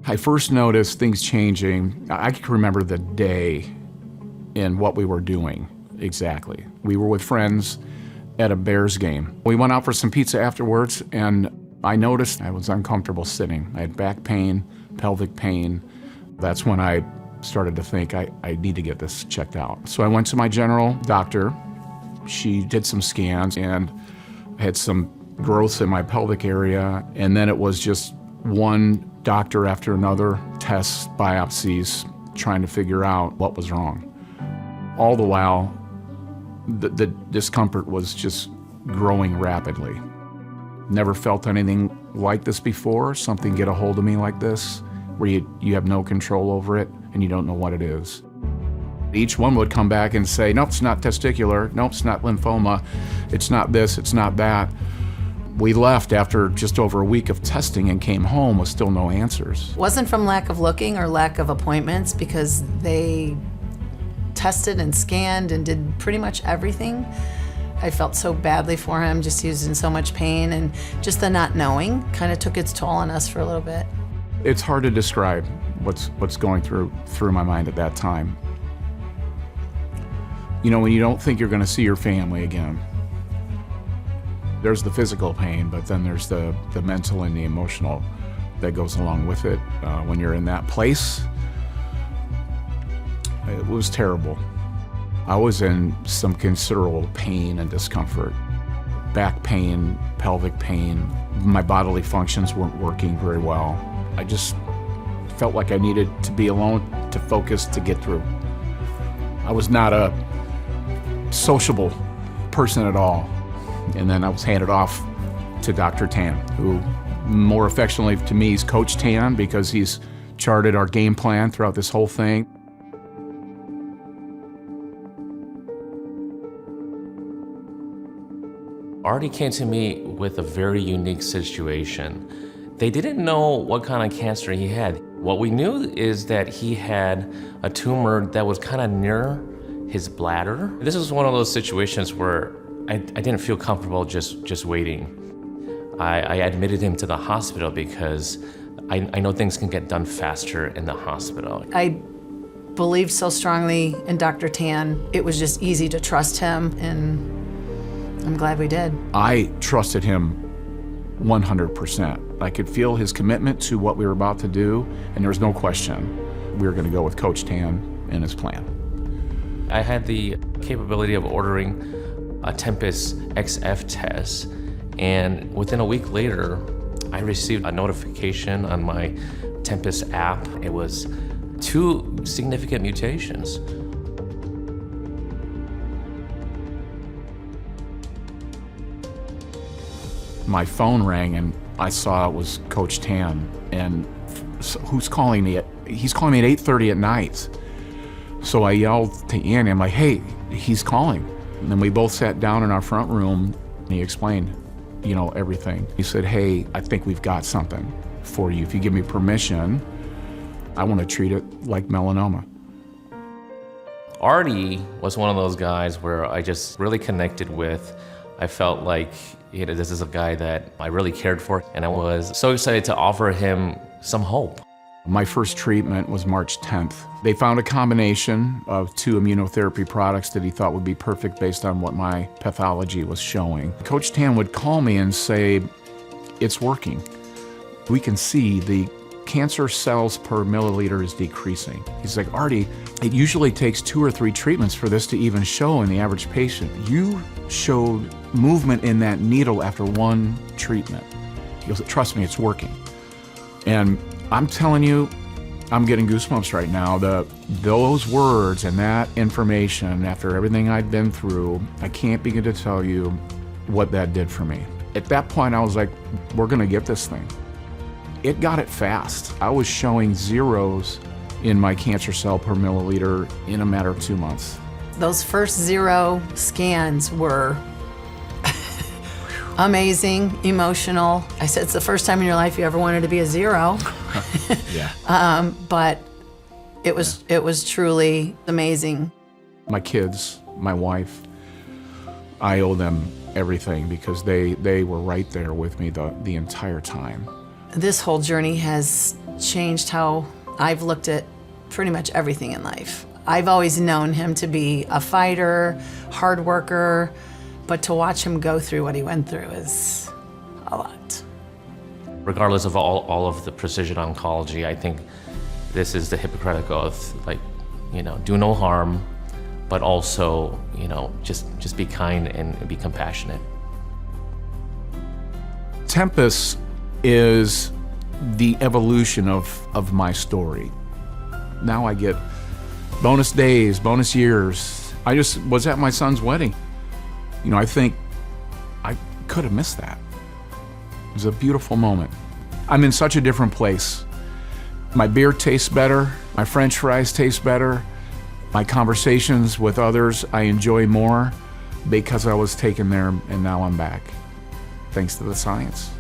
I first noticed things changing. I can remember the day and what we were doing exactly. We were with friends at a Bears game. We went out for some pizza afterwards, and I noticed I was uncomfortable sitting. I had back pain, pelvic pain. That's when I started to think I need to get this checked out. So I went to my general doctor. She did some scans, and I had some growths in my pelvic area, and then it was just one doctor after another, tests, biopsies, trying to figure out what was wrong. All the while, the discomfort was just growing rapidly. Never felt anything like this before, something get a hold of me like this, where you have no control over it and you don't know what it is. Each one would come back and say, nope, it's not testicular, nope, it's not lymphoma, it's not this, it's not that. We left after just over a week of testing and came home with still no answers. Wasn't from lack of looking or lack of appointments, because they tested and scanned and did pretty much everything. I felt so badly for him, just he was in so much pain, and just the not knowing kind of took its toll on us for a little bit. It's hard to describe what's going through my mind at that time. You know, when you don't think you're going to see your family again. There's the physical pain, but then there's the mental and the emotional that goes along with it. When you're in that place, it was terrible. I was in some considerable pain and discomfort. Back pain, pelvic pain. My bodily functions weren't working very well. I just felt like I needed to be alone, to focus, to get through. I was not a sociable person at all. And then I was handed off to Dr. Tan, who more affectionately to me is Coach Tan, because he's charted our game plan throughout this whole thing. Artie came to me with a very unique situation. They didn't know what kind of cancer he had. What we knew is that he had a tumor that was kind of near his bladder. This was one of those situations where I didn't feel comfortable just waiting. I admitted him to the hospital because I know things can get done faster in the hospital. I believed so strongly in Dr. Tan, it was just easy to trust him, and I'm glad we did. I trusted him 100%. I could feel his commitment to what we were about to do, and there was no question we were going to go with Coach Tan and his plan. I had the capability of ordering a Tempus XF test, and within a week later, I received a notification on my Tempus app. It was 2 significant mutations. My phone rang and I saw it was Coach Tan, and who's calling me? He's calling me at 8:30 at night. So I yelled to Annie, I'm like, hey, he's calling. And then we both sat down in our front room and he explained, you know, everything. He said, hey, I think we've got something for you. If you give me permission, I want to treat it like melanoma. Artie was one of those guys where I just really connected with. I felt like, you know, this is a guy that I really cared for, and I was so excited to offer him some hope. My first treatment was March 10th. They found a combination of 2 immunotherapy products that he thought would be perfect based on what my pathology was showing. Coach Tan would call me and say, it's working. We can see the cancer cells per milliliter is decreasing. He's like, Artie, it usually takes 2 or 3 treatments for this to even show in the average patient. You showed movement in that needle after 1 treatment. He goes, trust me, it's working. And I'm telling you, I'm getting goosebumps right now. Those words and that information, after everything I'd been through, I can't begin to tell you what that did for me. At that point, I was like, we're gonna get this thing. It got it fast. I was showing zeros in my cancer cell per milliliter in a matter of 2 months. Those first 0 scans were amazing, emotional. I said, it's the first time in your life you ever wanted to be a 0. Yeah. But it was truly amazing. My kids, my wife, I owe them everything because they were right there with me the entire time. This whole journey has changed how I've looked at pretty much everything in life. I've always known him to be a fighter, hard worker, but to watch him go through what he went through is a lot. Regardless of all of the precision oncology, I think this is the Hippocratic Oath, like, do no harm, but also, just be kind and be compassionate. Tempus is the evolution of my story. Now I get bonus days, bonus years. I just was at my son's wedding. I think I could have missed that. It was a beautiful moment. I'm in such a different place. My beer tastes better, my French fries taste better, my conversations with others I enjoy more because I was taken there and now I'm back. Thanks to the science.